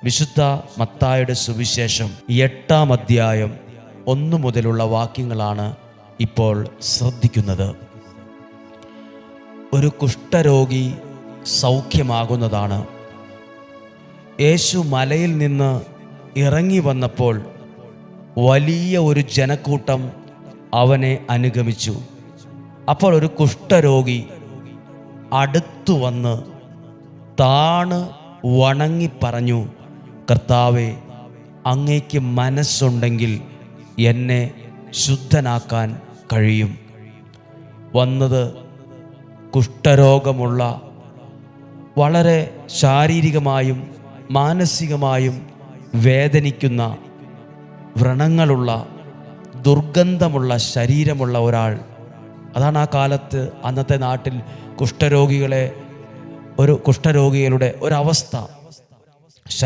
വിശുദ്ധ മത്തായിയുടെ സുവിശേഷം 8-ാം അധ്യായം 1 മുതലുള്ള വാക്യങ്ങളാണ് ഇപ്പോൾ ശ്രദ്ധിക്കുന്നത്. ഒരു കുഷ്ഠരോഗി സൗഖ്യമാകുന്നതാണ്. യേശു മലയിൽ നിന്ന് ഇറങ്ങി വന്നപ്പോൾ വലിയ ഒരു ജനക്കൂട്ടം അവനെ അനുഗമിച്ചു. അപ്പോൾ ഒരു കുഷ്ഠരോഗി അടുത്തു വന്ന് താണ് വണങ്ങി പറഞ്ഞു, കർത്താവേ, അങ്ങേക്ക് മനസ്സുണ്ടെങ്കിൽ എന്നെ ശുദ്ധനാക്കാൻ കഴിയും. വന്നത് കുഷ്ഠരോഗമുള്ള, വളരെ ശാരീരികമായും മാനസികമായും വേദനിക്കുന്ന, വ്രണങ്ങളുള്ള, ദുർഗന്ധമുള്ള ശരീരമുള്ള ഒരാൾ. അതാണ് ആ കാലത്ത് അന്നത്തെ നാട്ടിൽ കുഷ്ഠരോഗികളുടെ ഒരവസ്ഥ.